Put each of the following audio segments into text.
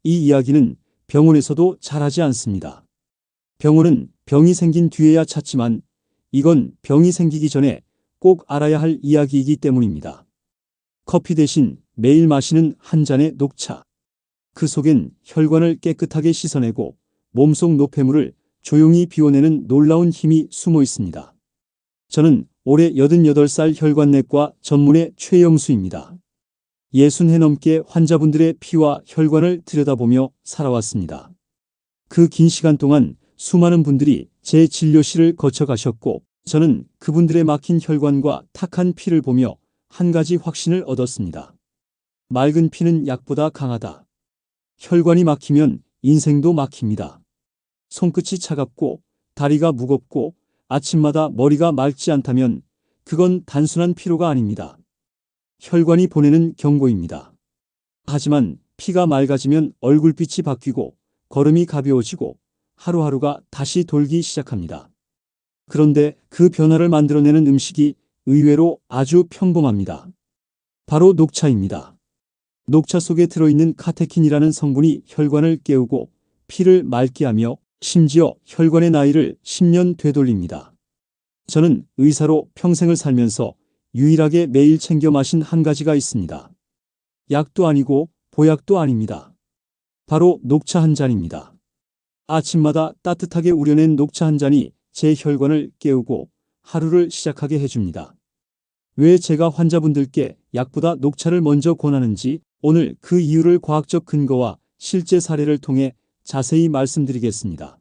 이 이야기는 병원에서도 잘하지 않습니다. 병원은 병이 생긴 뒤에야 찾지만 이건 병이 생기기 전에 꼭 알아야 할 이야기이기 때문입니다. 커피 대신 매일 마시는 한 잔의 녹차. 그 속엔 혈관을 깨끗하게 씻어내고 몸속 노폐물을 조용히 비워내는 놀라운 힘이 숨어 있습니다. 저는 올해 88살 혈관내과 전문의 최영수입니다. 60해 넘게 환자분들의 피와 혈관을 들여다보며 살아왔습니다. 그 긴 시간 동안 수많은 분들이 제 진료실을 거쳐가셨고 저는 그분들의 막힌 혈관과 탁한 피를 보며 한 가지 확신을 얻었습니다. 맑은 피는 약보다 강하다. 혈관이 막히면 인생도 막힙니다. 손끝이 차갑고 다리가 무겁고 아침마다 머리가 맑지 않다면 그건 단순한 피로가 아닙니다. 혈관이 보내는 경고입니다. 하지만 피가 맑아지면 얼굴빛이 바뀌고 걸음이 가벼워지고 하루하루가 다시 돌기 시작합니다. 그런데 그 변화를 만들어내는 음식이 의외로 아주 평범합니다. 바로 녹차입니다. 녹차 속에 들어있는 카테킨이라는 성분이 혈관을 깨우고 피를 맑게 하며 심지어 혈관의 나이를 10년 되돌립니다. 저는 의사로 평생을 살면서 유일하게 매일 챙겨 마신 한 가지가 있습니다. 약도 아니고 보약도 아닙니다. 바로 녹차 한 잔입니다. 아침마다 따뜻하게 우려낸 녹차 한 잔이 제 혈관을 깨우고 하루를 시작하게 해줍니다. 왜 제가 환자분들께 약보다 녹차를 먼저 권하는지 오늘 그 이유를 과학적 근거와 실제 사례를 통해 자세히 말씀드리겠습니다.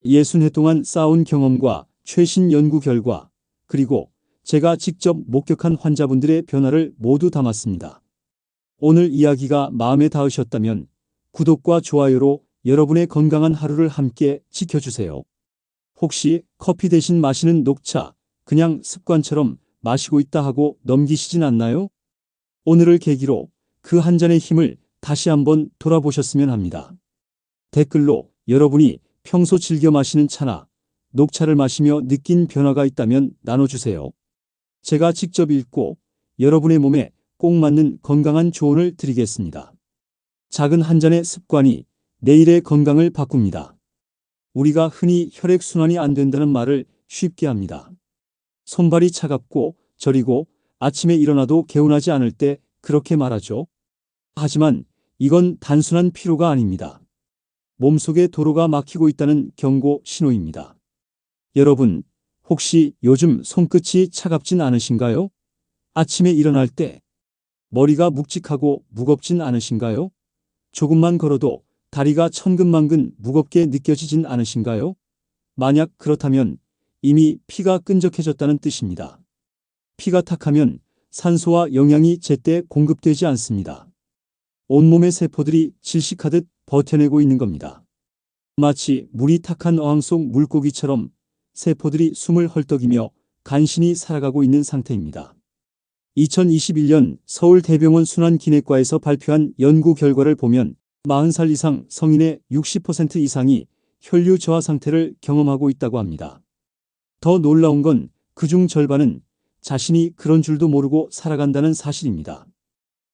60해 동안 쌓아온 경험과 최신 연구 결과 그리고 제가 직접 목격한 환자분들의 변화를 모두 담았습니다. 오늘 이야기가 마음에 닿으셨다면 구독과 좋아요로 여러분의 건강한 하루를 함께 지켜주세요. 혹시 커피 대신 마시는 녹차 그냥 습관처럼 마시고 있다 하고 넘기시진 않나요? 오늘을 계기로 그 한 잔의 힘을 다시 한번 돌아보셨으면 합니다. 댓글로 여러분이 평소 즐겨 마시는 차나 녹차를 마시며 느낀 변화가 있다면 나눠주세요. 제가 직접 읽고 여러분의 몸에 꼭 맞는 건강한 조언을 드리겠습니다. 작은 한 잔의 습관이 내일의 건강을 바꿉니다. 우리가 흔히 혈액순환이 안 된다는 말을 쉽게 합니다. 손발이 차갑고 저리고 아침에 일어나도 개운하지 않을 때 그렇게 말하죠. 하지만 이건 단순한 피로가 아닙니다. 몸속에 도로가 막히고 있다는 경고 신호입니다. 여러분, 혹시 요즘 손끝이 차갑진 않으신가요? 아침에 일어날 때 머리가 묵직하고 무겁진 않으신가요? 조금만 걸어도 다리가 천근만근 무겁게 느껴지진 않으신가요? 만약 그렇다면 이미 피가 끈적해졌다는 뜻입니다. 피가 탁하면 산소와 영양이 제때 공급되지 않습니다. 온몸의 세포들이 질식하듯 버텨내고 있는 겁니다. 마치 물이 탁한 어항 속 물고기처럼 세포들이 숨을 헐떡이며 간신히 살아가고 있는 상태입니다. 2021년 서울대병원 순환기내과에서 발표한 연구 결과를 보면 40살 이상 성인의 60% 이상이 혈류 저하 상태를 경험하고 있다고 합니다. 더 놀라운 건 그중 절반은 자신이 그런 줄도 모르고 살아간다는 사실입니다.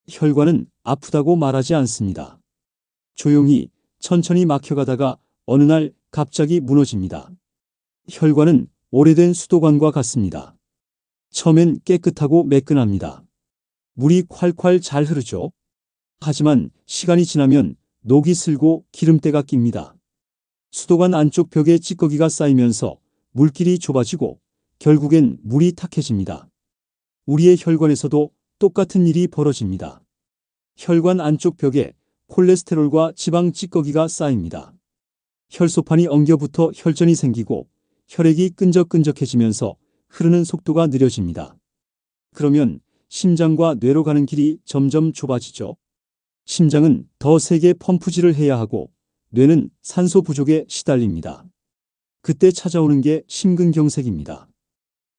혈관은 아프다고 말하지 않습니다. 조용히 천천히 막혀가다가 어느 날 갑자기 무너집니다. 혈관은 오래된 수도관과 같습니다. 처음엔 깨끗하고 매끈합니다. 물이 콸콸 잘 흐르죠. 하지만 시간이 지나면 녹이 슬고 기름때가 낍니다. 수도관 안쪽 벽에 찌꺼기가 쌓이면서 물길이 좁아지고 결국엔 물이 탁해집니다. 우리의 혈관에서도 똑같은 일이 벌어집니다. 혈관 안쪽 벽에 콜레스테롤과 지방 찌꺼기가 쌓입니다. 혈소판이 엉겨붙어 혈전이 생기고 혈액이 끈적끈적해지면서 흐르는 속도가 느려집니다. 그러면 심장과 뇌로 가는 길이 점점 좁아지죠. 심장은 더 세게 펌프질을 해야 하고 뇌는 산소 부족에 시달립니다. 그때 찾아오는 게 심근경색입니다.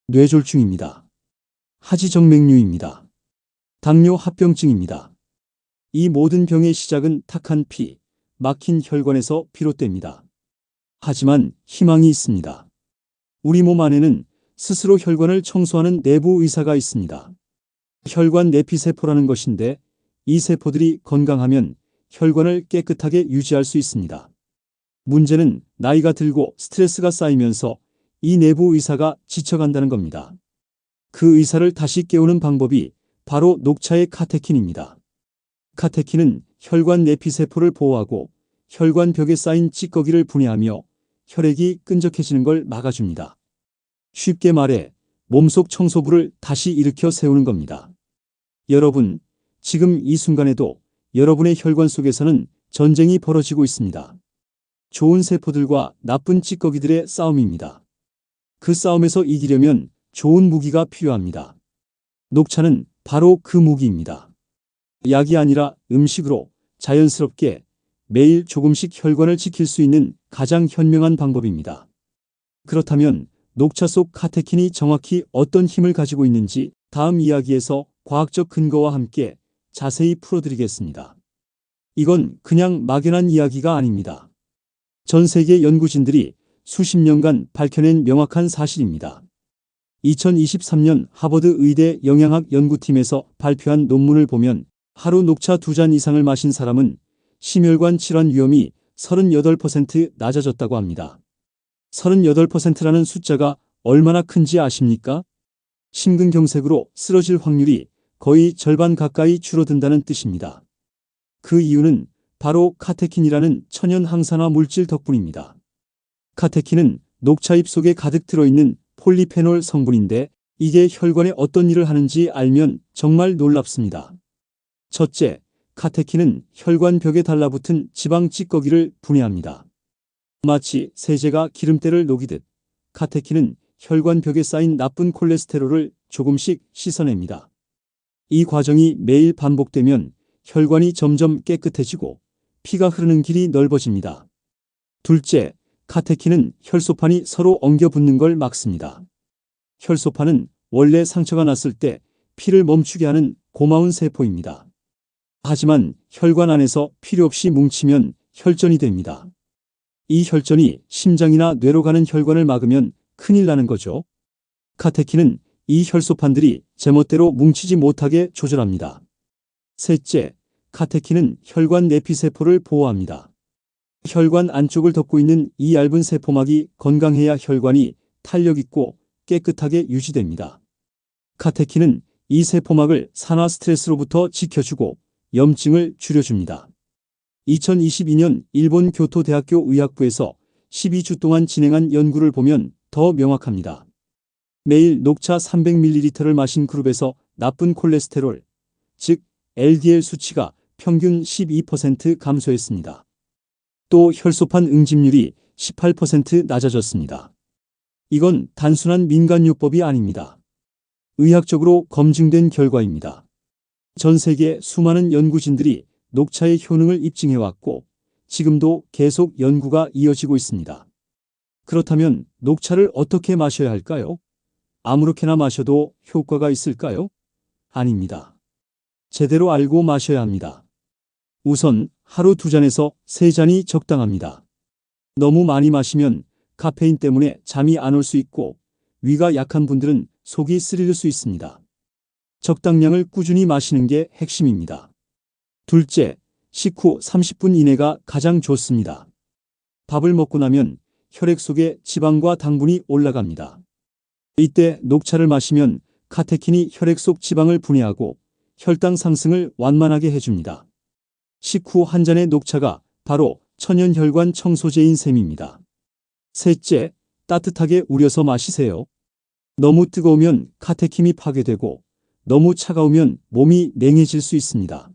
뇌졸중입니다. 하지정맥류입니다. 당뇨 합병증입니다. 이 모든 병의 시작은 탁한 피, 막힌 혈관에서 비롯됩니다. 하지만 희망이 있습니다. 우리 몸 안에는 스스로 혈관을 청소하는 내부 의사가 있습니다. 혈관 내피세포라는 것인데 이 세포들이 건강하면 혈관을 깨끗하게 유지할 수 있습니다. 문제는 나이가 들고 스트레스가 쌓이면서 이 내부 의사가 지쳐간다는 겁니다. 그 의사를 다시 깨우는 방법이 바로 녹차의 카테킨입니다. 카테킨은 혈관 내피세포를 보호하고 혈관벽에 쌓인 찌꺼기를 분해하며 혈액이 끈적해지는 걸 막아줍니다. 쉽게 말해 몸속 청소부를 다시 일으켜 세우는 겁니다. 여러분, 지금 이 순간에도 여러분의 혈관 속에서는 전쟁이 벌어지고 있습니다. 좋은 세포들과 나쁜 찌꺼기들의 싸움입니다. 그 싸움에서 이기려면 좋은 무기가 필요합니다. 녹차는 바로 그 무기입니다. 약이 아니라 음식으로 자연스럽게 매일 조금씩 혈관을 지킬 수 있는 가장 현명한 방법입니다. 그렇다면 녹차 속 카테킨이 정확히 어떤 힘을 가지고 있는지 다음 이야기에서 과학적 근거와 함께 자세히 풀어드리겠습니다. 이건 그냥 막연한 이야기가 아닙니다. 전 세계 연구진들이 수십 년간 밝혀낸 명확한 사실입니다. 2023년 하버드 의대 영양학 연구팀에서 발표한 논문을 보면 하루 녹차 2잔 이상을 마신 사람은 심혈관 질환 위험이 38% 낮아졌다고 합니다. 38%라는 숫자가 얼마나 큰지 아십니까? 심근경색으로 쓰러질 확률이 거의 절반 가까이 줄어든다는 뜻입니다. 그 이유는 바로 카테킨이라는 천연 항산화 물질 덕분입니다. 카테킨은 녹차잎 속에 가득 들어있는 폴리페놀 성분인데 이게 혈관에 어떤 일을 하는지 알면 정말 놀랍습니다. 첫째, 카테킨은 혈관벽에 달라붙은 지방 찌꺼기를 분해합니다. 마치 세제가 기름때를 녹이듯 카테킨은 혈관벽에 쌓인 나쁜 콜레스테롤을 조금씩 씻어냅니다. 이 과정이 매일 반복되면 혈관이 점점 깨끗해지고 피가 흐르는 길이 넓어집니다. 둘째, 카테킨은 혈소판이 서로 엉겨 붙는 걸 막습니다. 혈소판은 원래 상처가 났을 때 피를 멈추게 하는 고마운 세포입니다. 하지만 혈관 안에서 필요 없이 뭉치면 혈전이 됩니다. 이 혈전이 심장이나 뇌로 가는 혈관을 막으면 큰일 나는 거죠. 카테킨은 이 혈소판들이 제멋대로 뭉치지 못하게 조절합니다. 셋째, 카테킨은 혈관 내피세포를 보호합니다. 혈관 안쪽을 덮고 있는 이 얇은 세포막이 건강해야 혈관이 탄력 있고 깨끗하게 유지됩니다. 카테킨은 이 세포막을 산화 스트레스로부터 지켜주고 염증을 줄여줍니다. 2022년 일본 교토대학교 의학부에서 12주 동안 진행한 연구를 보면 더 명확합니다. 매일 녹차 300ml를 마신 그룹에서 나쁜 콜레스테롤, 즉 LDL 수치가 평균 12% 감소했습니다. 또 혈소판 응집률이 18% 낮아졌습니다. 이건 단순한 민간요법이 아닙니다. 의학적으로 검증된 결과입니다. 전 세계 수많은 연구진들이 녹차의 효능을 입증해왔고 지금도 계속 연구가 이어지고 있습니다. 그렇다면 녹차를 어떻게 마셔야 할까요? 아무렇게나 마셔도 효과가 있을까요? 아닙니다. 제대로 알고 마셔야 합니다. 우선 하루 2잔에서 3잔이 적당합니다. 너무 많이 마시면 카페인 때문에 잠이 안 올 수 있고 위가 약한 분들은 속이 쓰릴 수 있습니다. 적당량을 꾸준히 마시는 게 핵심입니다. 둘째, 식후 30분 이내가 가장 좋습니다. 밥을 먹고 나면 혈액 속에 지방과 당분이 올라갑니다. 이때 녹차를 마시면 카테킨이 혈액 속 지방을 분해하고 혈당 상승을 완만하게 해줍니다. 식후 한 잔의 녹차가 바로 천연혈관 청소제인 셈입니다. 셋째, 따뜻하게 우려서 마시세요. 너무 뜨거우면 카테킨이 파괴되고 너무 차가우면 몸이 냉해질 수 있습니다.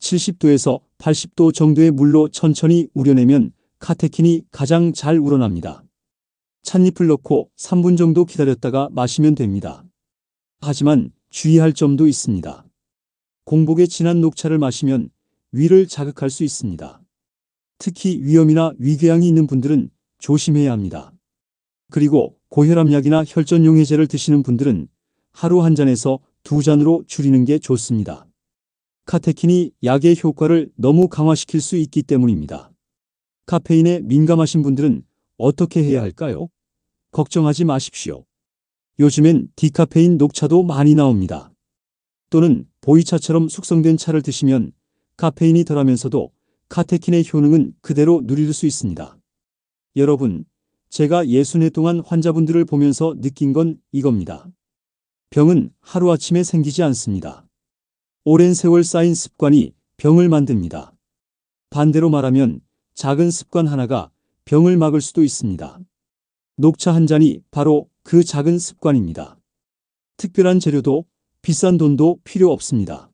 70도에서 80도 정도의 물로 천천히 우려내면 카테킨이 가장 잘 우러납니다. 찻잎을 넣고 3분 정도 기다렸다가 마시면 됩니다. 하지만 주의할 점도 있습니다. 공복에 진한 녹차를 마시면 위를 자극할 수 있습니다. 특히 위염이나 위궤양이 있는 분들은 조심해야 합니다. 그리고 고혈압약이나 혈전용 해제를 드시는 분들은 하루 한 잔에서 2잔으로 줄이는 게 좋습니다. 카테킨이 약의 효과를 너무 강화시킬 수 있기 때문입니다. 카페인에 민감하신 분들은 어떻게 해야 할까요? 걱정하지 마십시오. 요즘엔 디카페인 녹차도 많이 나옵니다. 또는 보이차처럼 숙성된 차를 드시면 카페인이 덜하면서도 카테킨의 효능은 그대로 누릴 수 있습니다. 여러분, 제가 60년 동안 환자분들을 보면서 느낀 건 이겁니다. 병은 하루아침에 생기지 않습니다. 오랜 세월 쌓인 습관이 병을 만듭니다. 반대로 말하면 작은 습관 하나가 병을 막을 수도 있습니다. 녹차 한 잔이 바로 그 작은 습관입니다. 특별한 재료도 비싼 돈도 필요 없습니다.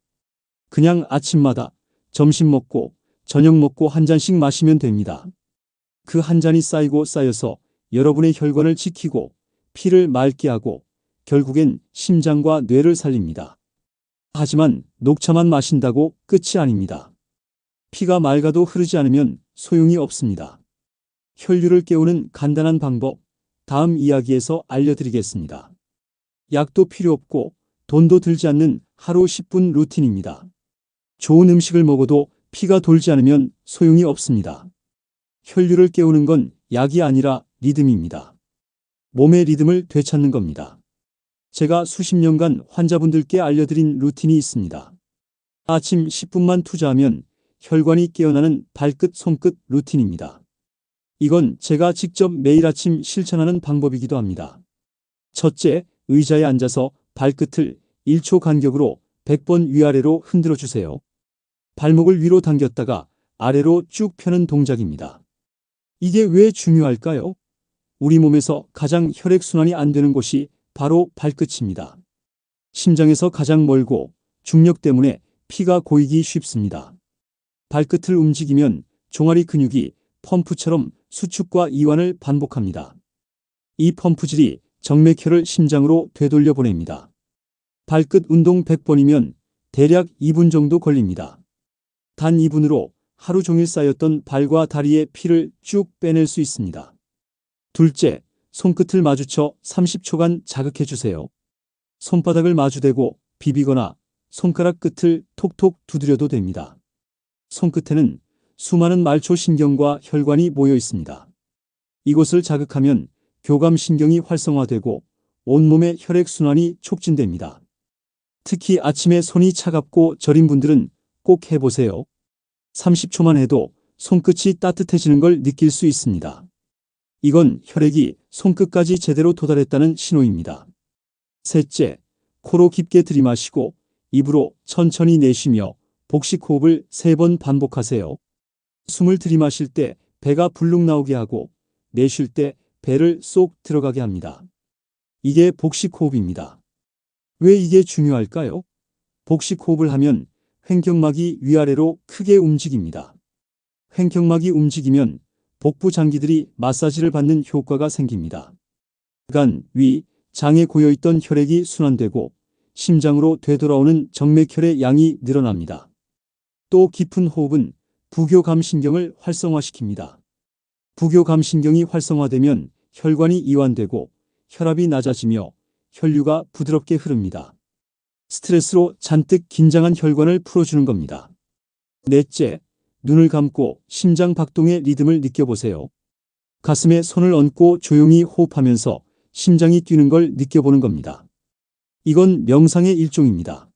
그냥 아침마다 점심 먹고 저녁 먹고 한 잔씩 마시면 됩니다. 그 한 잔이 쌓이고 쌓여서 여러분의 혈관을 지키고 피를 맑게 하고 결국엔 심장과 뇌를 살립니다. 하지만 녹차만 마신다고 끝이 아닙니다. 피가 맑아도 흐르지 않으면 소용이 없습니다. 혈류를 깨우는 간단한 방법, 다음 이야기에서 알려드리겠습니다. 약도 필요 없고 돈도 들지 않는 하루 10분 루틴입니다. 좋은 음식을 먹어도 피가 돌지 않으면 소용이 없습니다. 혈류를 깨우는 건 약이 아니라 리듬입니다. 몸의 리듬을 되찾는 겁니다. 제가 수십 년간 환자분들께 알려드린 루틴이 있습니다. 아침 10분만 투자하면 혈관이 깨어나는 발끝 손끝 루틴입니다. 이건 제가 직접 매일 아침 실천하는 방법이기도 합니다. 첫째, 의자에 앉아서 발끝을 1초 간격으로 100번 위아래로 흔들어 주세요. 발목을 위로 당겼다가 아래로 쭉 펴는 동작입니다. 이게 왜 중요할까요? 우리 몸에서 가장 혈액순환이 안 되는 곳이 바로 발끝입니다. 심장에서 가장 멀고 중력 때문에 피가 고이기 쉽습니다. 발끝을 움직이면 종아리 근육이 펌프처럼 수축과 이완을 반복합니다. 이 펌프질이 정맥혈을 심장으로 되돌려 보냅니다. 발끝 운동 100번이면 대략 2분 정도 걸립니다. 단 2분으로 하루 종일 쌓였던 발과 다리의 피를 쭉 빼낼 수 있습니다. 둘째, 손끝을 마주쳐 30초간 자극해 주세요. 손바닥을 마주대고 비비거나 손가락 끝을 톡톡 두드려도 됩니다. 손끝에는 수많은 말초 신경과 혈관이 모여 있습니다. 이곳을 자극하면 교감신경이 활성화되고 온몸의 혈액순환이 촉진됩니다. 특히 아침에 손이 차갑고 저린 분들은 꼭 해보세요. 30초만 해도 손끝이 따뜻해지는 걸 느낄 수 있습니다. 이건 혈액이 손끝까지 제대로 도달했다는 신호입니다. 셋째, 코로 깊게 들이마시고 입으로 천천히 내쉬며 복식 호흡을 3번 반복하세요. 숨을 들이마실 때 배가 불룩 나오게 하고 내쉴 때 배를 쏙 들어가게 합니다. 이게 복식 호흡입니다. 왜 이게 중요할까요? 복식 호흡을 하면 횡격막이 위아래로 크게 움직입니다. 횡격막이 움직이면 복부 장기들이 마사지를 받는 효과가 생깁니다. 간, 위, 장에 고여있던 혈액이 순환되고 심장으로 되돌아오는 정맥혈의 양이 늘어납니다. 또 깊은 호흡은 부교감신경을 활성화시킵니다. 부교감신경이 활성화되면 혈관이 이완되고 혈압이 낮아지며 혈류가 부드럽게 흐릅니다. 스트레스로 잔뜩 긴장한 혈관을 풀어주는 겁니다. 넷째, 눈을 감고 심장 박동의 리듬을 느껴보세요. 가슴에 손을 얹고 조용히 호흡하면서 심장이 뛰는 걸 느껴보는 겁니다. 이건 명상의 일종입니다.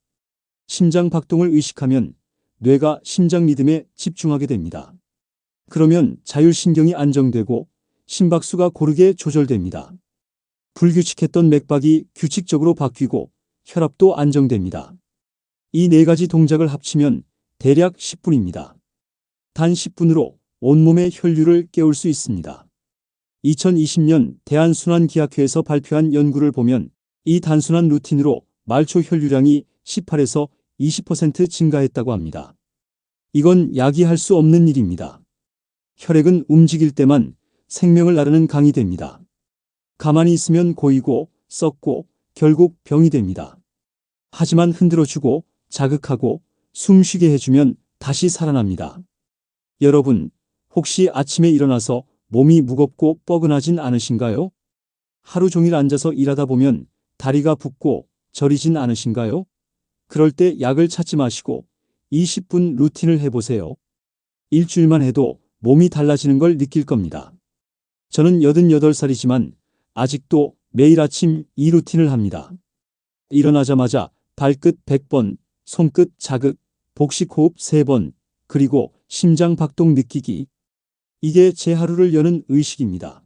심장 박동을 의식하면 뇌가 심장 리듬에 집중하게 됩니다. 그러면 자율신경이 안정되고 심박수가 고르게 조절됩니다. 불규칙했던 맥박이 규칙적으로 바뀌고 혈압도 안정됩니다. 이 4가지 동작을 합치면 대략 10분입니다. 단 10분으로 온몸의 혈류를 깨울 수 있습니다. 2020년 대한순환기학회에서 발표한 연구를 보면 이 단순한 루틴으로 말초 혈류량이 18에서 20% 증가했다고 합니다. 이건 약이 할 수 없는 일입니다. 혈액은 움직일 때만 생명을 나르는 강이 됩니다. 가만히 있으면 고이고 썩고 결국 병이 됩니다. 하지만 흔들어주고 자극하고 숨쉬게 해주면 다시 살아납니다. 여러분, 혹시 아침에 일어나서 몸이 무겁고 뻐근하진 않으신가요? 하루 종일 앉아서 일하다 보면 다리가 붓고 저리진 않으신가요? 그럴 때 약을 찾지 마시고 20분 루틴을 해보세요. 일주일만 해도 몸이 달라지는 걸 느낄 겁니다. 저는 88살이지만 아직도 매일 아침 이 루틴을 합니다. 일어나자마자 발끝 100번, 손끝 자극, 복식 호흡 3번, 그리고 심장 박동 느끼기. 이게 제 하루를 여는 의식입니다.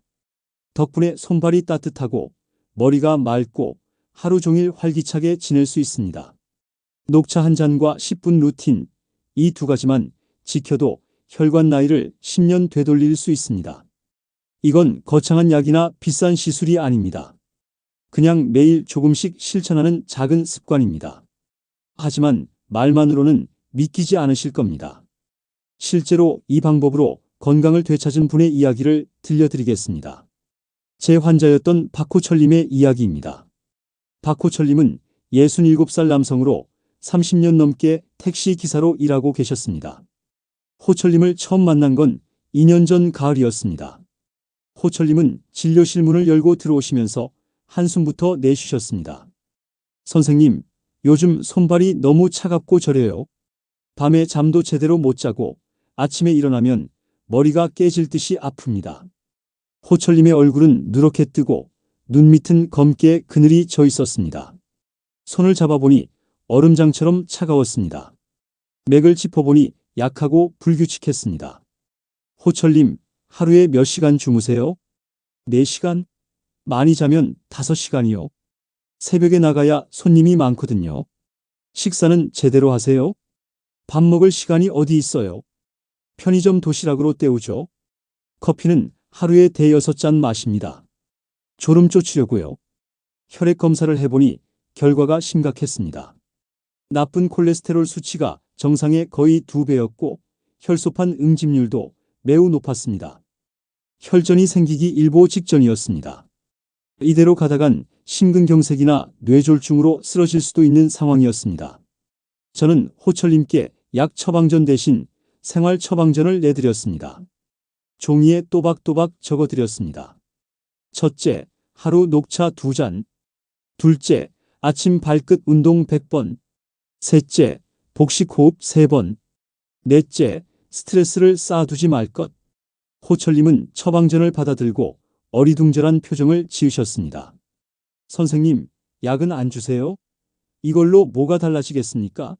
덕분에 손발이 따뜻하고 머리가 맑고 하루 종일 활기차게 지낼 수 있습니다. 녹차 한 잔과 10분 루틴, 이 두 가지만 지켜도 혈관 나이를 10년 되돌릴 수 있습니다. 이건 거창한 약이나 비싼 시술이 아닙니다. 그냥 매일 조금씩 실천하는 작은 습관입니다. 하지만 말만으로는 믿기지 않으실 겁니다. 실제로 이 방법으로 건강을 되찾은 분의 이야기를 들려드리겠습니다. 제 환자였던 박호철님의 이야기입니다. 박호철님은 67살 남성으로 30년 넘게 택시 기사로 일하고 계셨습니다. 호철님을 처음 만난 건 2년 전 가을이었습니다. 호철님은 진료실 문을 열고 들어오시면서 한숨부터 내쉬셨습니다. 선생님, 요즘 손발이 너무 차갑고 저려요. 밤에 잠도 제대로 못 자고 아침에 일어나면 머리가 깨질 듯이 아픕니다. 호철님의 얼굴은 누렇게 뜨고 눈 밑은 검게 그늘이 져 있었습니다. 손을 잡아보니 얼음장처럼 차가웠습니다. 맥을 짚어보니 약하고 불규칙했습니다. 호철님, 하루에 몇 시간 주무세요? 4시간? 많이 자면 5시간이요. 새벽에 나가야 손님이 많거든요. 식사는 제대로 하세요? 밥 먹을 시간이 어디 있어요? 편의점 도시락으로 때우죠. 커피는 하루에 5-6잔 마십니다. 졸음 쫓으려고요. 혈액 검사를 해보니 결과가 심각했습니다. 나쁜 콜레스테롤 수치가 정상의 거의 2배였고 혈소판 응집률도 매우 높았습니다. 혈전이 생기기 일보 직전이었습니다. 이대로 가다간 심근경색이나 뇌졸중으로 쓰러질 수도 있는 상황이었습니다. 저는 호철님께 약 처방전 대신 생활 처방전을 내드렸습니다. 종이에 또박또박 적어드렸습니다. 첫째, 하루 녹차 2잔. 둘째, 아침 발끝 운동 100번. 셋째, 복식호흡 3번. 넷째, 스트레스를 쌓아두지 말 것. 호철님은 처방전을 받아들고 어리둥절한 표정을 지으셨습니다. 선생님, 약은 안 주세요? 이걸로 뭐가 달라지겠습니까?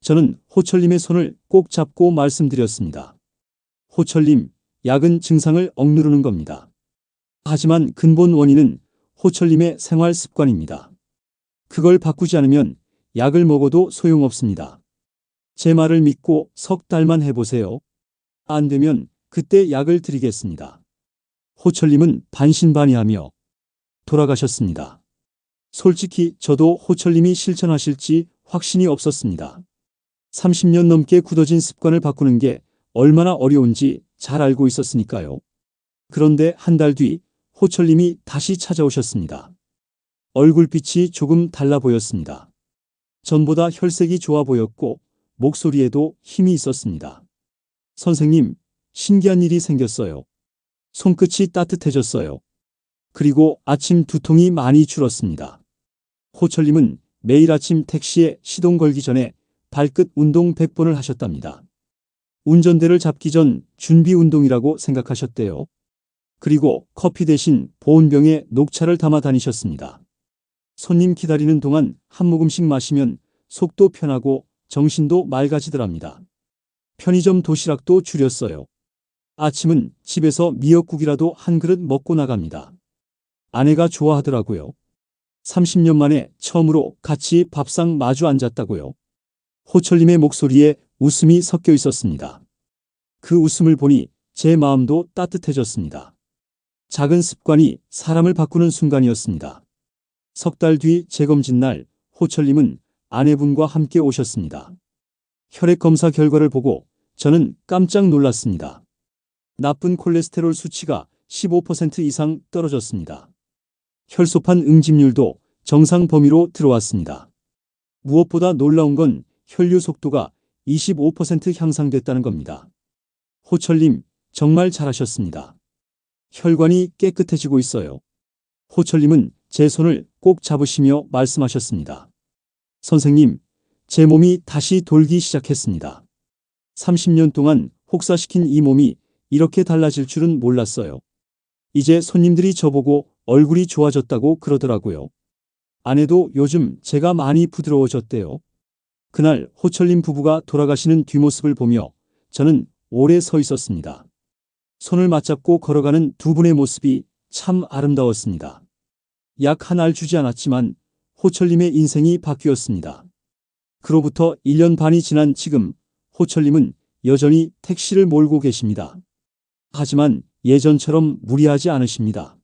저는 호철님의 손을 꼭 잡고 말씀드렸습니다. 호철님, 약은 증상을 억누르는 겁니다. 하지만 근본 원인은 호철님의 생활 습관입니다. 그걸 바꾸지 않으면 약을 먹어도 소용없습니다. 제 말을 믿고 석 달만 해보세요. 안 되면 그때 약을 드리겠습니다. 호철님은 반신반의하며 돌아가셨습니다. 솔직히 저도 호철님이 실천하실지 확신이 없었습니다. 30년 넘게 굳어진 습관을 바꾸는 게 얼마나 어려운지 잘 알고 있었으니까요. 그런데 한 달 뒤 호철님이 다시 찾아오셨습니다. 얼굴빛이 조금 달라 보였습니다. 전보다 혈색이 좋아 보였고 목소리에도 힘이 있었습니다. 선생님, 신기한 일이 생겼어요. 손끝이 따뜻해졌어요. 그리고 아침 두통이 많이 줄었습니다. 호철님은 매일 아침 택시에 시동 걸기 전에 발끝 운동 100번을 하셨답니다. 운전대를 잡기 전 준비 운동이라고 생각하셨대요. 그리고 커피 대신 보온병에 녹차를 담아 다니셨습니다. 손님 기다리는 동안 한 모금씩 마시면 속도 편하고 정신도 맑아지더랍니다. 편의점 도시락도 줄였어요. 아침은 집에서 미역국이라도 한 그릇 먹고 나갑니다. 아내가 좋아하더라고요. 30년 만에 처음으로 같이 밥상 마주 앉았다고요. 호철님의 목소리에 웃음이 섞여 있었습니다. 그 웃음을 보니 제 마음도 따뜻해졌습니다. 작은 습관이 사람을 바꾸는 순간이었습니다. 석 달 뒤 재검진 날 호철님은 아내분과 함께 오셨습니다. 혈액 검사 결과를 보고 저는 깜짝 놀랐습니다. 나쁜 콜레스테롤 수치가 15% 이상 떨어졌습니다. 혈소판 응집률도 정상 범위로 들어왔습니다. 무엇보다 놀라운 건 혈류 속도가 25% 향상됐다는 겁니다. 호철님, 정말 잘하셨습니다. 혈관이 깨끗해지고 있어요. 호철님은 제 손을 꼭 잡으시며 말씀하셨습니다. 선생님, 제 몸이 다시 돌기 시작했습니다. 30년 동안 혹사시킨 이 몸이 이렇게 달라질 줄은 몰랐어요. 이제 손님들이 저보고 얼굴이 좋아졌다고 그러더라고요. 아내도 요즘 제가 많이 부드러워졌대요. 그날 호철님 부부가 돌아가시는 뒷모습을 보며 저는 오래 서 있었습니다. 손을 맞잡고 걸어가는 두 분의 모습이 참 아름다웠습니다. 약 한 알 주지 않았지만 호철님의 인생이 바뀌었습니다. 그로부터 1년 반이 지난 지금 호철님은 여전히 택시를 몰고 계십니다. 하지만 예전처럼 무리하지 않으십니다.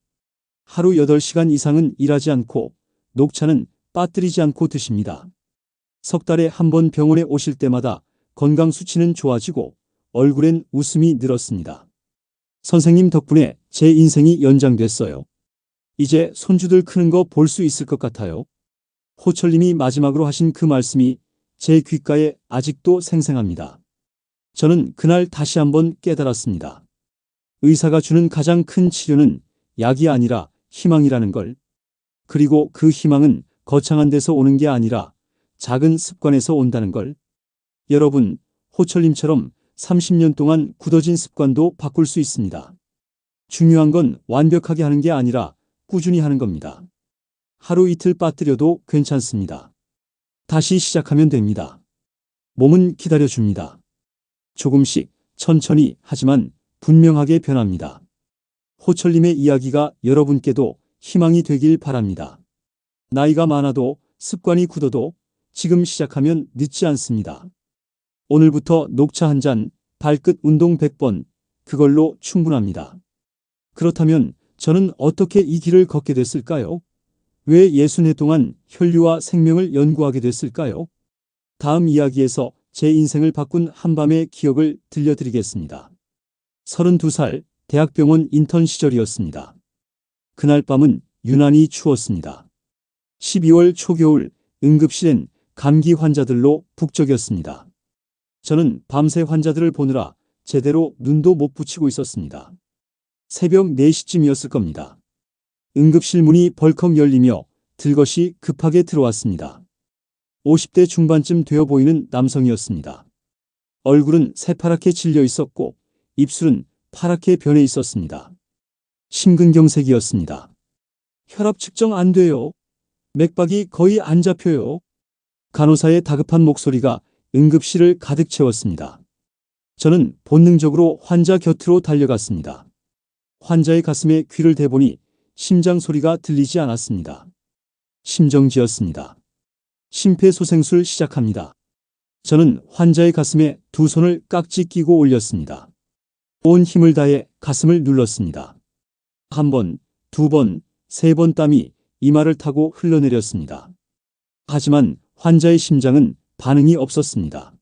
하루 8시간 이상은 일하지 않고 녹차는 빠뜨리지 않고 드십니다. 석 달에 한 번 병원에 오실 때마다 건강 수치는 좋아지고 얼굴엔 웃음이 늘었습니다. 선생님 덕분에 제 인생이 연장됐어요. 이제 손주들 크는 거 볼 수 있을 것 같아요. 호철님이 마지막으로 하신 그 말씀이 제 귓가에 아직도 생생합니다. 저는 그날 다시 한번 깨달았습니다. 의사가 주는 가장 큰 치료는 약이 아니라 희망이라는 걸. 그리고 그 희망은 거창한 데서 오는 게 아니라 작은 습관에서 온다는 걸. 여러분, 호철님처럼 30년 동안 굳어진 습관도 바꿀 수 있습니다. 중요한 건 완벽하게 하는 게 아니라 꾸준히 하는 겁니다. 하루 이틀 빠뜨려도 괜찮습니다. 다시 시작하면 됩니다. 몸은 기다려줍니다. 조금씩, 천천히, 하지만 분명하게 변합니다. 호철님의 이야기가 여러분께도 희망이 되길 바랍니다. 나이가 많아도 습관이 굳어도 지금 시작하면 늦지 않습니다. 오늘부터 녹차 한 잔, 발끝 운동 100번, 그걸로 충분합니다. 그렇다면 저는 어떻게 이 길을 걷게 됐을까요? 왜 60해 동안 혈류와 생명을 연구하게 됐을까요? 다음 이야기에서 제 인생을 바꾼 한밤의 기억을 들려드리겠습니다. 32살 대학병원 인턴 시절이었습니다. 그날 밤은 유난히 추웠습니다. 12월 초겨울 응급실엔 감기 환자들로 북적였습니다. 저는 밤새 환자들을 보느라 제대로 눈도 못 붙이고 있었습니다. 새벽 4시쯤이었을 겁니다. 응급실 문이 벌컥 열리며 들것이 급하게 들어왔습니다. 50대 중반쯤 되어 보이는 남성이었습니다. 얼굴은 새파랗게 질려 있었고 입술은 파랗게 변해 있었습니다. 심근경색이었습니다. 혈압 측정 안 돼요. 맥박이 거의 안 잡혀요. 간호사의 다급한 목소리가 응급실을 가득 채웠습니다. 저는 본능적으로 환자 곁으로 달려갔습니다. 환자의 가슴에 귀를 대보니 심장 소리가 들리지 않았습니다. 심정지였습니다. 심폐소생술 시작합니다. 저는 환자의 가슴에 두 손을 깍지 끼고 올렸습니다. 온 힘을 다해 가슴을 눌렀습니다. 한 번, 두 번, 세 번 땀이 이마를 타고 흘러내렸습니다. 하지만 환자의 심장은 반응이 없었습니다.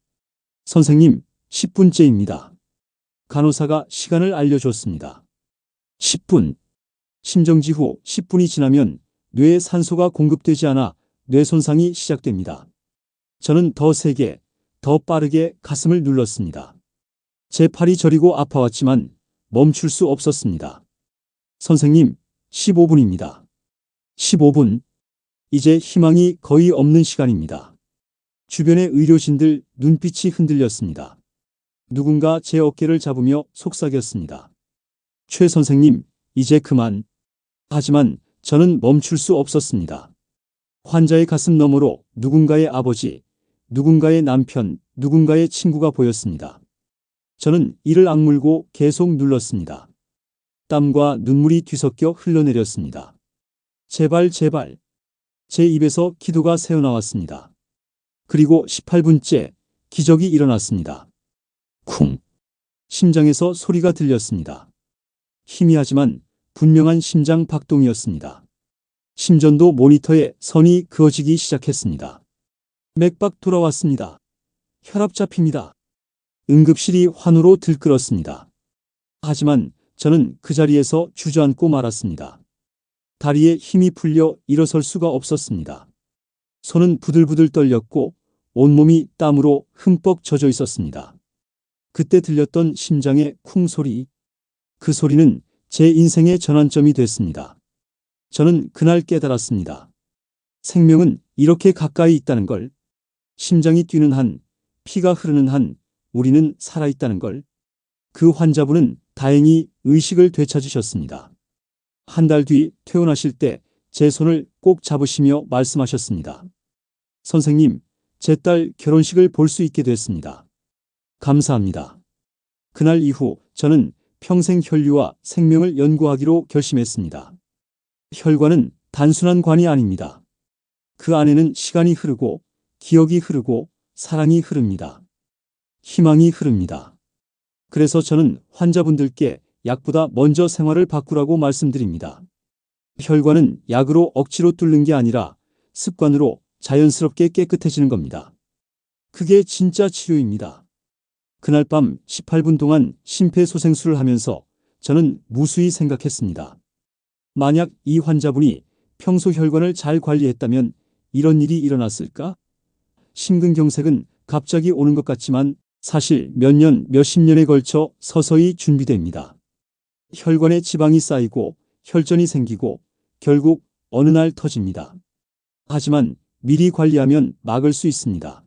선생님, 10분째입니다. 간호사가 시간을 알려줬습니다. 10분. 심정지 후 10분이 지나면 뇌에 산소가 공급되지 않아 뇌 손상이 시작됩니다. 저는 더 세게, 더 빠르게 가슴을 눌렀습니다. 제 팔이 저리고 아파왔지만 멈출 수 없었습니다. 선생님, 15분입니다. 15분. 이제 희망이 거의 없는 시간입니다. 주변의 의료진들 눈빛이 흔들렸습니다. 누군가 제 어깨를 잡으며 속삭였습니다. 최 선생님, 이제 그만. 하지만 저는 멈출 수 없었습니다. 환자의 가슴 너머로 누군가의 아버지, 누군가의 남편, 누군가의 친구가 보였습니다. 저는 이를 악물고 계속 눌렀습니다. 땀과 눈물이 뒤섞여 흘러내렸습니다. 제발, 제발. 제 입에서 기도가 새어나왔습니다. 그리고 18분째 기적이 일어났습니다. 쿵. 심장에서 소리가 들렸습니다. 희미하지만 분명한 심장 박동이었습니다. 심전도 모니터에 선이 그어지기 시작했습니다. 맥박 돌아왔습니다. 혈압 잡힙니다. 응급실이 환호로 들끓었습니다. 하지만 저는 그 자리에서 주저앉고 말았습니다. 다리에 힘이 풀려 일어설 수가 없었습니다. 손은 부들부들 떨렸고 온몸이 땀으로 흠뻑 젖어 있었습니다. 그때 들렸던 심장의 쿵 소리. 그 소리는 제 인생의 전환점이 됐습니다. 저는 그날 깨달았습니다. 생명은 이렇게 가까이 있다는 걸. 심장이 뛰는 한, 피가 흐르는 한, 우리는 살아있다는 걸. 그 환자분은 다행히 의식을 되찾으셨습니다. 한 달 뒤 퇴원하실 때 제 손을 꼭 잡으시며 말씀하셨습니다. 선생님, 제 딸 결혼식을 볼 수 있게 됐습니다. 감사합니다. 그날 이후 저는 평생 혈류와 생명을 연구하기로 결심했습니다. 혈관은 단순한 관이 아닙니다. 그 안에는 시간이 흐르고 기억이 흐르고 사랑이 흐릅니다. 희망이 흐릅니다. 그래서 저는 환자분들께 약보다 먼저 생활을 바꾸라고 말씀드립니다. 혈관은 약으로 억지로 뚫는 게 아니라 습관으로 자연스럽게 깨끗해지는 겁니다. 그게 진짜 치료입니다. 그날 밤 18분 동안 심폐소생술을 하면서 저는 무수히 생각했습니다. 만약 이 환자분이 평소 혈관을 잘 관리했다면 이런 일이 일어났을까? 심근경색은 갑자기 오는 것 같지만 사실 몇 년, 몇십 년에 걸쳐 서서히 준비됩니다. 혈관에 지방이 쌓이고 혈전이 생기고 결국 어느 날 터집니다. 하지만 미리 관리하면 막을 수 있습니다.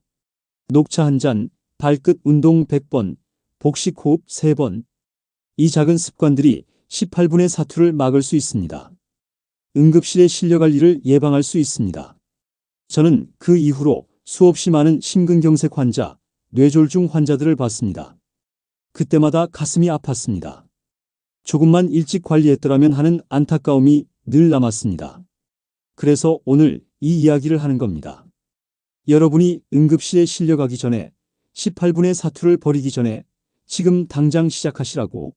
녹차 한 잔, 발끝 운동 100번, 복식 호흡 3번. 이 작은 습관들이 18분의 사투를 막을 수 있습니다. 응급실에 실려갈 일을 예방할 수 있습니다. 저는 그 이후로 수없이 많은 심근경색 환자, 뇌졸중 환자들을 봤습니다. 그때마다 가슴이 아팠습니다. 조금만 일찍 관리했더라면 하는 안타까움이 늘 남았습니다. 그래서 오늘 이 이야기를 하는 겁니다. 여러분이 응급실에 실려가기 전에 18분의 사투를 버리기 전에 지금 당장 시작하시라고.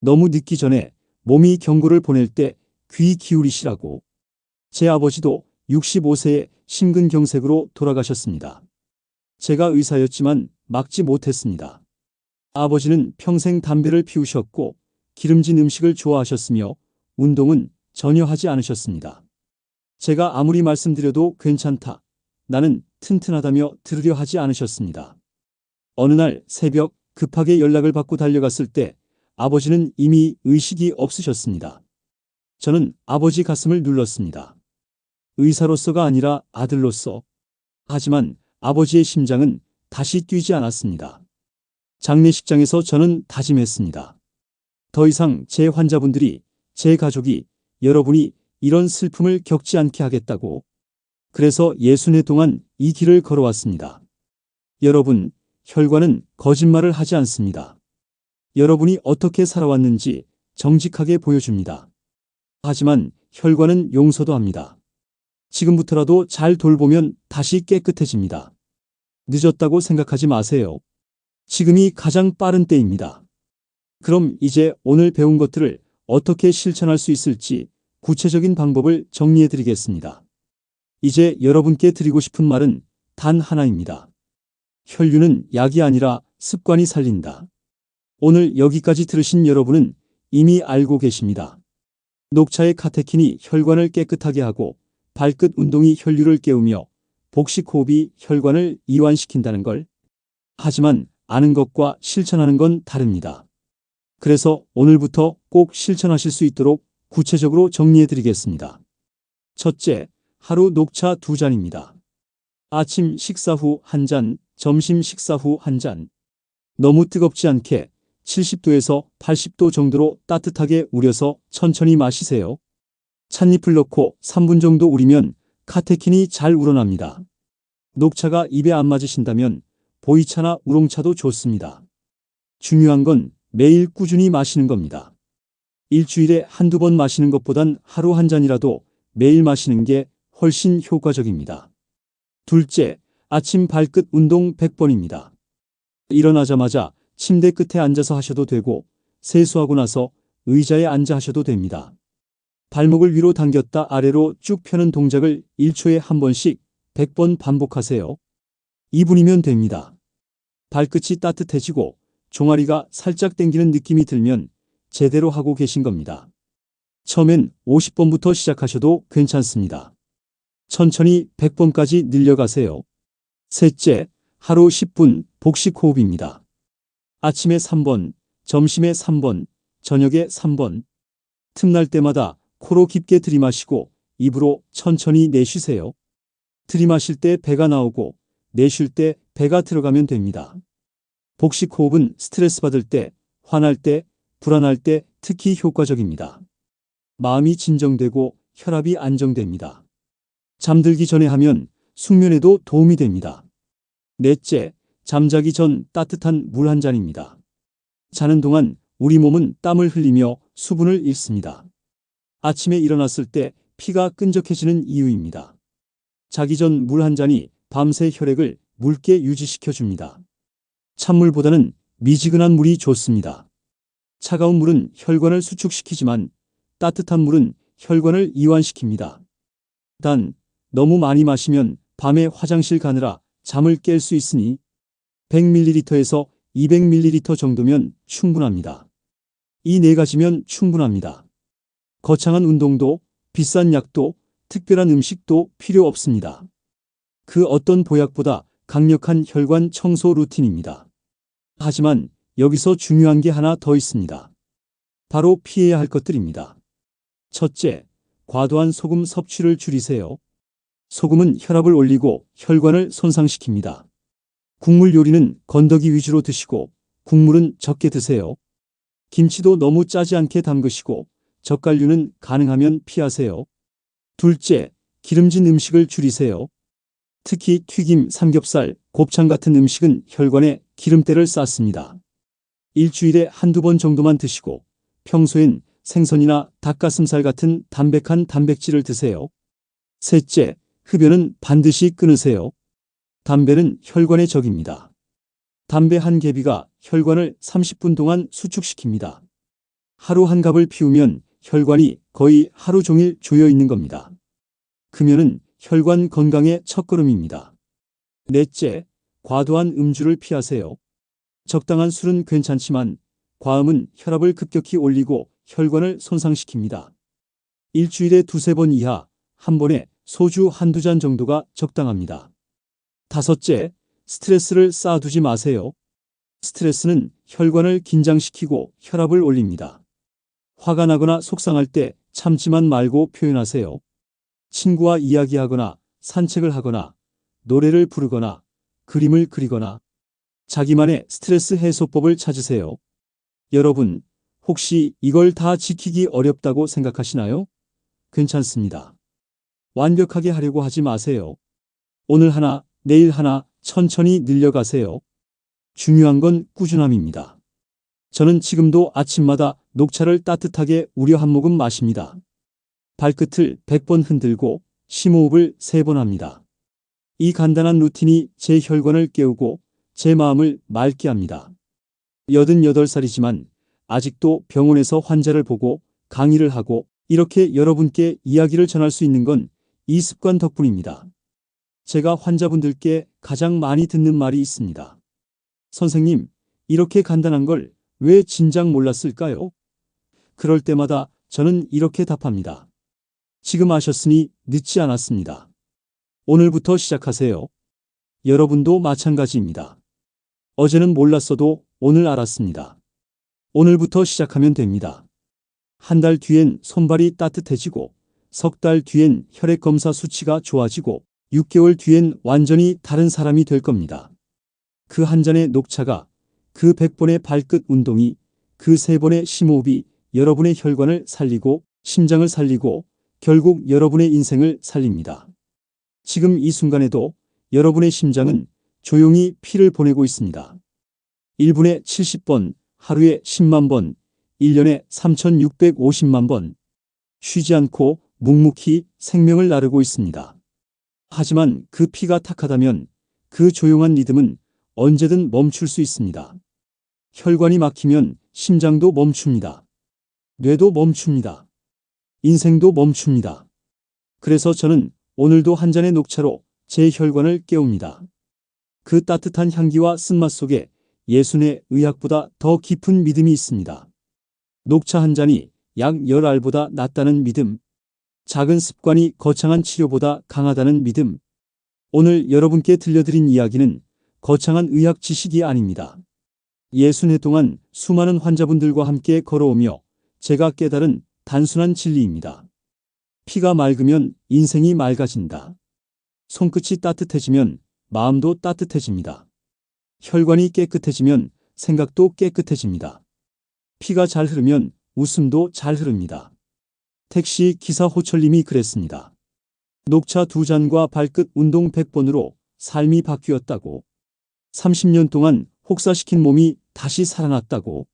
너무 늦기 전에 몸이 경고를 보낼 때 귀 기울이시라고. 제 아버지도 65세에 심근경색으로 돌아가셨습니다. 제가 의사였지만 막지 못했습니다. 아버지는 평생 담배를 피우셨고 기름진 음식을 좋아하셨으며 운동은 전혀 하지 않으셨습니다. 제가 아무리 말씀드려도 괜찮다, 나는 튼튼하다며 들으려 하지 않으셨습니다. 어느 날 새벽 급하게 연락을 받고 달려갔을 때 아버지는 이미 의식이 없으셨습니다. 저는 아버지 가슴을 눌렀습니다. 의사로서가 아니라 아들로서. 하지만 아버지의 심장은 다시 뛰지 않았습니다. 장례식장에서 저는 다짐했습니다. 더 이상 제 환자분들이, 제 가족이, 여러분이 이런 슬픔을 겪지 않게 하겠다고. 그래서 60년 동안 이 길을 걸어왔습니다. 여러분, 혈관은 거짓말을 하지 않습니다. 여러분이 어떻게 살아왔는지 정직하게 보여줍니다. 하지만 혈관은 용서도 합니다. 지금부터라도 잘 돌보면 다시 깨끗해집니다. 늦었다고 생각하지 마세요. 지금이 가장 빠른 때입니다. 그럼 이제 오늘 배운 것들을 어떻게 실천할 수 있을지 구체적인 방법을 정리해 드리겠습니다. 이제 여러분께 드리고 싶은 말은 단 하나입니다. 혈류는 약이 아니라 습관이 살린다. 오늘 여기까지 들으신 여러분은 이미 알고 계십니다. 녹차의 카테킨이 혈관을 깨끗하게 하고 발끝 운동이 혈류를 깨우며 복식 호흡이 혈관을 이완시킨다는 걸. 하지만 아는 것과 실천하는 건 다릅니다. 그래서 오늘부터 꼭 실천하실 수 있도록 구체적으로 정리해 드리겠습니다. 첫째, 하루 녹차 2잔입니다. 아침 식사 후 1잔, 점심 식사 후 1잔. 너무 뜨겁지 않게 70도에서 80도 정도로 따뜻하게 우려서 천천히 마시세요. 찻잎을 넣고 3분 정도 우리면 카테킨이 잘 우러납니다. 녹차가 입에 안 맞으신다면 보이차나 우롱차도 좋습니다. 중요한 건 매일 꾸준히 마시는 겁니다. 일주일에 한두 번 마시는 것보단 하루 1잔이라도 매일 마시는 게 훨씬 효과적입니다. 둘째, 아침 발끝 운동 100번입니다. 일어나자마자 침대 끝에 앉아서 하셔도 되고 세수하고 나서 의자에 앉아 하셔도 됩니다. 발목을 위로 당겼다 아래로 쭉 펴는 동작을 1초에 한 번씩 100번 반복하세요. 2분이면 됩니다. 발끝이 따뜻해지고 종아리가 살짝 당기는 느낌이 들면 제대로 하고 계신 겁니다. 처음엔 50번부터 시작하셔도 괜찮습니다. 천천히 100번까지 늘려가세요. 셋째, 하루 10분 복식 호흡입니다. 아침에 3번, 점심에 3번, 저녁에 3번. 틈날 때마다 코로 깊게 들이마시고 입으로 천천히 내쉬세요. 들이마실 때 배가 나오고 내쉴 때 배가 들어가면 됩니다. 복식 호흡은 스트레스 받을 때, 화날 때, 불안할 때 특히 효과적입니다. 마음이 진정되고 혈압이 안정됩니다. 잠들기 전에 하면 숙면에도 도움이 됩니다. 넷째, 잠자기 전 따뜻한 물 1잔입니다. 자는 동안 우리 몸은 땀을 흘리며 수분을 잃습니다. 아침에 일어났을 때 피가 끈적해지는 이유입니다. 자기 전 물 한 잔이 밤새 혈액을 묽게 유지시켜 줍니다. 찬물보다는 미지근한 물이 좋습니다. 차가운 물은 혈관을 수축시키지만 따뜻한 물은 혈관을 이완시킵니다. 단, 너무 많이 마시면 밤에 화장실 가느라 잠을 깰 수 있으니 100ml에서 200ml 정도면 충분합니다. 이 네 가지면 충분합니다. 거창한 운동도 비싼 약도 특별한 음식도 필요 없습니다. 그 어떤 보약보다 강력한 혈관 청소 루틴입니다. 하지만 여기서 중요한 게 하나 더 있습니다. 바로 피해야 할 것들입니다. 첫째, 과도한 소금 섭취를 줄이세요. 소금은 혈압을 올리고 혈관을 손상시킵니다. 국물 요리는 건더기 위주로 드시고 국물은 적게 드세요. 김치도 너무 짜지 않게 담그시고 젓갈류는 가능하면 피하세요. 둘째, 기름진 음식을 줄이세요. 특히 튀김, 삼겹살, 곱창 같은 음식은 혈관에 기름때를 쌓습니다. 일주일에 한두 번 정도만 드시고 평소엔 생선이나 닭가슴살 같은 담백한 단백질을 드세요. 셋째, 흡연은 반드시 끊으세요. 담배는 혈관의 적입니다. 담배 한 개비가 혈관을 30분 동안 수축시킵니다. 하루 한 갑을 피우면 혈관이 거의 하루 종일 조여 있는 겁니다. 금연은 혈관 건강의 첫걸음입니다. 넷째, 과도한 음주를 피하세요. 적당한 술은 괜찮지만 과음은 혈압을 급격히 올리고 혈관을 손상시킵니다. 일주일에 두세 번 이하, 한 번에 소주 한두 잔 정도가 적당합니다. 다섯째, 스트레스를 쌓아두지 마세요. 스트레스는 혈관을 긴장시키고 혈압을 올립니다. 화가 나거나 속상할 때 참지만 말고 표현하세요. 친구와 이야기하거나 산책을 하거나 노래를 부르거나 그림을 그리거나 자기만의 스트레스 해소법을 찾으세요. 여러분, 혹시 이걸 다 지키기 어렵다고 생각하시나요? 괜찮습니다. 완벽하게 하려고 하지 마세요. 오늘 하나, 내일 하나 천천히 늘려가세요. 중요한 건 꾸준함입니다. 저는 지금도 아침마다 녹차를 따뜻하게 우려 한 모금 마십니다. 발끝을 100번 흔들고 심호흡을 3번 합니다. 이 간단한 루틴이 제 혈관을 깨우고 제 마음을 맑게 합니다. 88살이지만 아직도 병원에서 환자를 보고 강의를 하고 이렇게 여러분께 이야기를 전할 수 있는 건 이 습관 덕분입니다. 제가 환자분들께 가장 많이 듣는 말이 있습니다. 선생님, 이렇게 간단한 걸 왜 진작 몰랐을까요? 그럴 때마다 저는 이렇게 답합니다. 지금 아셨으니 늦지 않았습니다. 오늘부터 시작하세요. 여러분도 마찬가지입니다. 어제는 몰랐어도 오늘 알았습니다. 오늘부터 시작하면 됩니다. 한 달 뒤엔 손발이 따뜻해지고 석 달 뒤엔 혈액 검사 수치가 좋아지고 6개월 뒤엔 완전히 다른 사람이 될 겁니다. 그 한 잔의 녹차가, 그 100번의 발끝 운동이, 그 3번의 심호흡이 여러분의 혈관을 살리고 심장을 살리고 결국 여러분의 인생을 살립니다. 지금 이 순간에도 여러분의 심장은 조용히 피를 보내고 있습니다. 1분에 70번, 하루에 10만 번, 1년에 3,650만 번. 쉬지 않고 묵묵히 생명을 나르고 있습니다. 하지만 그 피가 탁하다면 그 조용한 리듬은 언제든 멈출 수 있습니다. 혈관이 막히면 심장도 멈춥니다. 뇌도 멈춥니다. 인생도 멈춥니다. 그래서 저는 오늘도 한 잔의 녹차로 제 혈관을 깨웁니다. 그 따뜻한 향기와 쓴맛 속에 예순의 의학보다 더 깊은 믿음이 있습니다. 녹차 한 잔이 약 10알보다 낫다는 믿음. 작은 습관이 거창한 치료보다 강하다는 믿음. 오늘 여러분께 들려드린 이야기는 거창한 의학 지식이 아닙니다. 60해 동안 수많은 환자분들과 함께 걸어오며 제가 깨달은 단순한 진리입니다. 피가 맑으면 인생이 맑아진다. 손끝이 따뜻해지면 마음도 따뜻해집니다. 혈관이 깨끗해지면 생각도 깨끗해집니다. 피가 잘 흐르면 웃음도 잘 흐릅니다. 택시 기사 호철님이 그랬습니다. 녹차 2잔과 발끝 운동 100번으로 삶이 바뀌었다고. 30년 동안 혹사시킨 몸이 다시 살아났다고.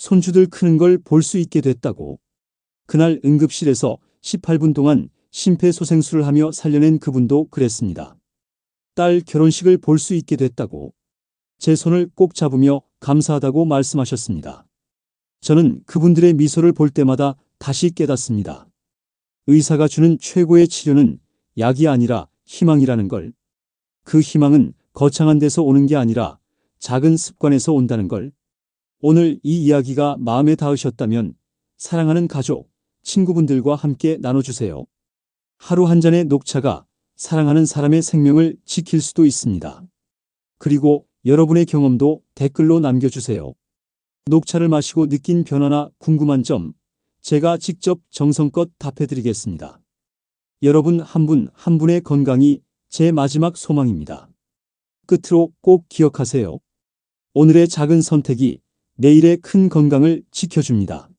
손주들 크는 걸 볼 수 있게 됐다고. 그날 응급실에서 18분 동안 심폐소생술을 하며 살려낸 그분도 그랬습니다. 딸 결혼식을 볼 수 있게 됐다고. 제 손을 꼭 잡으며 감사하다고 말씀하셨습니다. 저는 그분들의 미소를 볼 때마다 다시 깨닫습니다. 의사가 주는 최고의 치료는 약이 아니라 희망이라는 걸. 그 희망은 거창한 데서 오는 게 아니라 작은 습관에서 온다는 걸. 오늘 이 이야기가 마음에 닿으셨다면 사랑하는 가족, 친구분들과 함께 나눠주세요. 하루 한 잔의 녹차가 사랑하는 사람의 생명을 지킬 수도 있습니다. 그리고 여러분의 경험도 댓글로 남겨주세요. 녹차를 마시고 느낀 변화나 궁금한 점, 제가 직접 정성껏 답해드리겠습니다. 여러분 한 분 한 분의 건강이 제 마지막 소망입니다. 끝으로 꼭 기억하세요. 오늘의 작은 선택이 내일의 큰 건강을 지켜줍니다.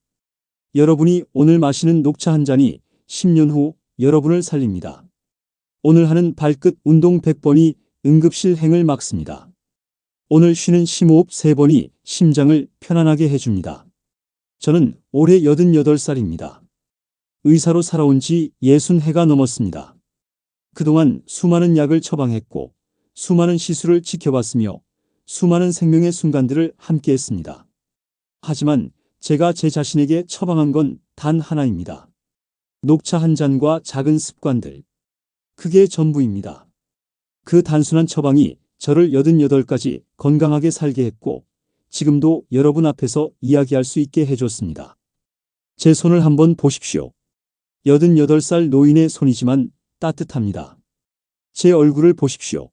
여러분이 오늘 마시는 녹차 한 잔이 10년 후 여러분을 살립니다. 오늘 하는 발끝 운동 100번이 응급실 행을 막습니다. 오늘 쉬는 심호흡 3번이 심장을 편안하게 해줍니다. 저는 올해 88살입니다. 의사로 살아온 지 60해가 넘었습니다. 그동안 수많은 약을 처방했고 수많은 시술을 지켜봤으며 수많은 생명의 순간들을 함께했습니다. 하지만 제가 제 자신에게 처방한 건 단 하나입니다. 녹차 한 잔과 작은 습관들. 그게 전부입니다. 그 단순한 처방이 저를 88까지 건강하게 살게 했고 지금도 여러분 앞에서 이야기할 수 있게 해줬습니다. 제 손을 한번 보십시오. 88살 노인의 손이지만 따뜻합니다. 제 얼굴을 보십시오.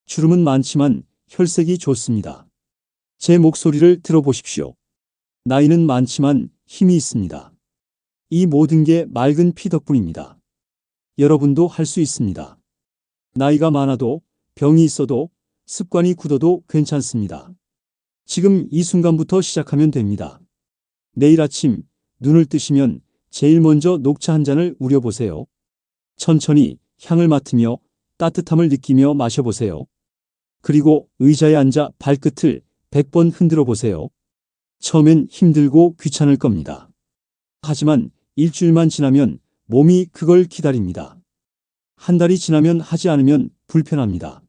주름은 많지만 혈색이 좋습니다. 제 목소리를 들어보십시오. 나이는 많지만 힘이 있습니다. 이 모든 게 맑은 피 덕분입니다. 여러분도 할 수 있습니다. 나이가 많아도 병이 있어도 습관이 굳어도 괜찮습니다. 지금 이 순간부터 시작하면 됩니다. 내일 아침 눈을 뜨시면 제일 먼저 녹차 한 잔을 우려보세요. 천천히 향을 맡으며 따뜻함을 느끼며 마셔보세요. 그리고 의자에 앉아 발끝을 100번 흔들어 보세요. 처음엔 힘들고 귀찮을 겁니다. 하지만 일주일만 지나면 몸이 그걸 기다립니다. 한 달이 지나면 하지 않으면 불편합니다.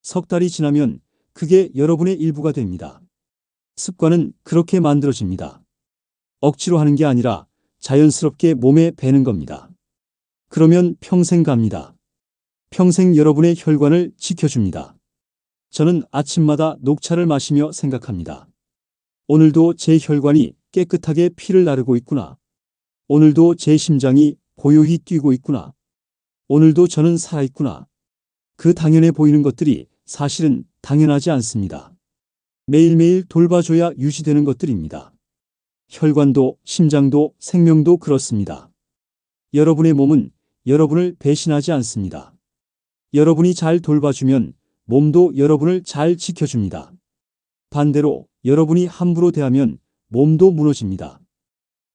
석 달이 지나면 그게 여러분의 일부가 됩니다. 습관은 그렇게 만들어집니다. 억지로 하는 게 아니라 자연스럽게 몸에 배는 겁니다. 그러면 평생 갑니다. 평생 여러분의 혈관을 지켜줍니다. 저는 아침마다 녹차를 마시며 생각합니다. 오늘도 제 혈관이 깨끗하게 피를 나르고 있구나. 오늘도 제 심장이 고요히 뛰고 있구나. 오늘도 저는 살아있구나. 그 당연해 보이는 것들이 사실은 당연하지 않습니다. 매일매일 돌봐줘야 유지되는 것들입니다. 혈관도 심장도 생명도 그렇습니다. 여러분의 몸은 여러분을 배신하지 않습니다. 여러분이 잘 돌봐주면 몸도 여러분을 잘 지켜줍니다. 반대로 여러분이 함부로 대하면 몸도 무너집니다.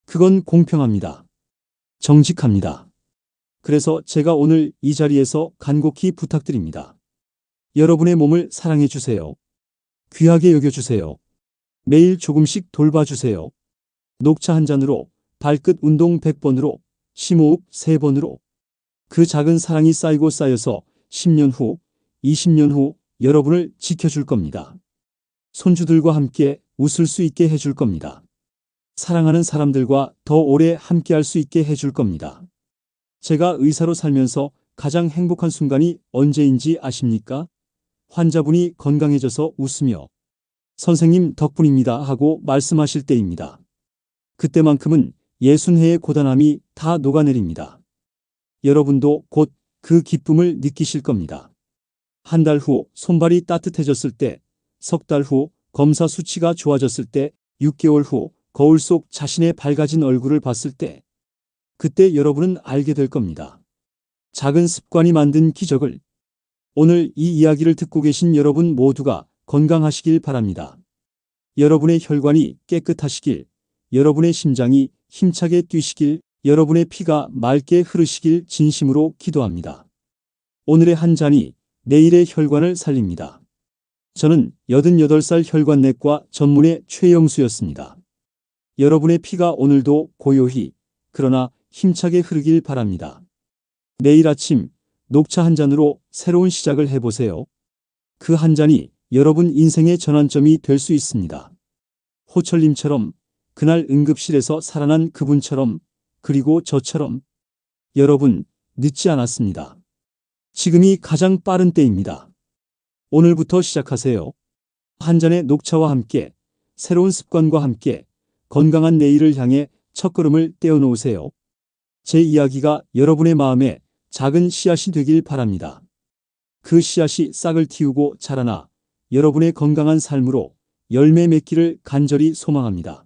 그건 공평합니다. 정직합니다. 그래서 제가 오늘 이 자리에서 간곡히 부탁드립니다. 여러분의 몸을 사랑해 주세요. 귀하게 여겨주세요. 매일 조금씩 돌봐주세요. 녹차 한 잔으로, 발끝 운동 100번으로, 심호흡 3번으로. 그 작은 사랑이 쌓이고 쌓여서 10년 후, 20년 후 여러분을 지켜줄 겁니다. 손주들과 함께 웃을 수 있게 해줄 겁니다. 사랑하는 사람들과 더 오래 함께할 수 있게 해줄 겁니다. 제가 의사로 살면서 가장 행복한 순간이 언제인지 아십니까? 환자분이 건강해져서 웃으며 선생님 덕분입니다 하고 말씀하실 때입니다. 그때만큼은 60해의 고단함이 다 녹아내립니다. 여러분도 곧 그 기쁨을 느끼실 겁니다. 한 달 후 손발이 따뜻해졌을 때, 석 달 후 검사 수치가 좋아졌을 때, 6개월 후 거울 속 자신의 밝아진 얼굴을 봤을 때, 그때 여러분은 알게 될 겁니다. 작은 습관이 만든 기적을. 오늘 이 이야기를 듣고 계신 여러분 모두가 건강하시길 바랍니다. 여러분의 혈관이 깨끗하시길, 여러분의 심장이 힘차게 뛰시길, 여러분의 피가 맑게 흐르시길 진심으로 기도합니다. 오늘의 한 잔이 내일의 혈관을 살립니다. 저는 88살 혈관내과 전문의 최영수였습니다. 여러분의 피가 오늘도 고요히 그러나 힘차게 흐르길 바랍니다. 내일 아침 녹차 한 잔으로 새로운 시작을 해보세요. 그 한 잔이 여러분 인생의 전환점이 될 수 있습니다. 호철님처럼, 그날 응급실에서 살아난 그분처럼, 그리고 저처럼. 여러분, 늦지 않았습니다. 지금이 가장 빠른 때입니다. 오늘부터 시작하세요. 한 잔의 녹차와 함께, 새로운 습관과 함께 건강한 내일을 향해 첫걸음을 떼어놓으세요. 제 이야기가 여러분의 마음에 작은 씨앗이 되길 바랍니다. 그 씨앗이 싹을 틔우고 자라나 여러분의 건강한 삶으로 열매 맺기를 간절히 소망합니다.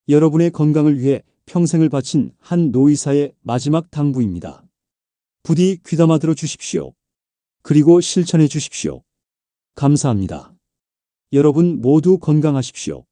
여러분의 건강을 위해 평생을 바친 한 노의사의 마지막 당부입니다. 부디 귀담아 들어 주십시오. 그리고 실천해 주십시오. 감사합니다. 여러분 모두 건강하십시오.